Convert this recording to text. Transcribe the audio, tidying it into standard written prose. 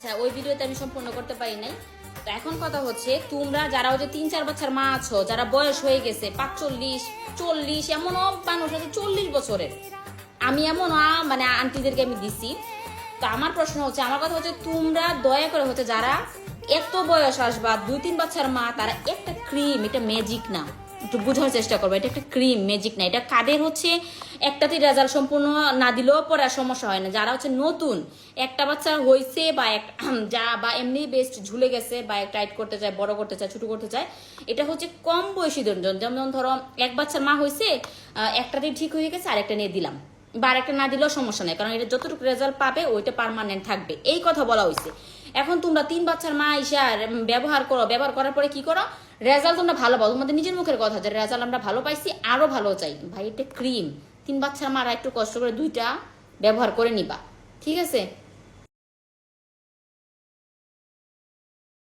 আচ্ছা, ওই ভিডিওতে আমি সম্পূর্ণ করতে পারি নাই। তো এখন কথা হচ্ছে, তোমরা যারা ওই যে 3-4 বছর মা আছো, যারা বয়স হয়ে গেছে 45-40, এমনও মানুষ আছে 40 বছরের, আমি এমন মানে আন্টিদেরকে আমি দিছি। তো আমার প্রশ্ন হচ্ছে, আমার কথা হচ্ছে, তোমরা দয়া করে হচ্ছে যারা এত বয়স আসবা 2-3 বছর মা, তারা একটা ক্রিম, এটা ম্যাজিক না, একটু বোঝার চেষ্টা করবে, এটা একটা ক্রিম, ম্যাজিক না। এটা কাদের হচ্ছে একটাতে রেজাল্ট সম্পূর্ণ না দিলেও পরে আর সমস্যা হয় না। যারা হচ্ছে নতুন একটা বাচ্চা হয়েছে বা যা বা এমনি বেস্ট ঝুলে গেছে বা টাইট করতে চায়, বড় করতে চায়, ছোট করতে চায়, এটা হচ্ছে কম বয়সীদের জন্য। যেমন ধরো এক বাচ্চার মা হয়েছে, একটাতেই ঠিক হয়ে গেছে, আরেকটা নিয়ে দিলাম, বা আরেকটা না দিলেও সমস্যা নেই, কারণ এটা যতটুকু রেজাল্ট পাবে ওইটা পার্মানেন্ট থাকবে, এই কথা বলা হয়েছে। এখন তোমরা 3 বাচ্চার মা ইসার ব্যবহার করো, ব্যবহার করার পরে কি করো, রেজাল্ট তোমরা ভালো পাও, তোমাদের নিজের মুখের কথা যে রেজাল্ট আমরা ভালো পাইছি, আরো ভালো চাই। ভাই এটা ক্রিম, 3 বাচ্চার মারা একটু কষ্ট করে 2টা ব্যবহার করে নিবা, ঠিক আছে।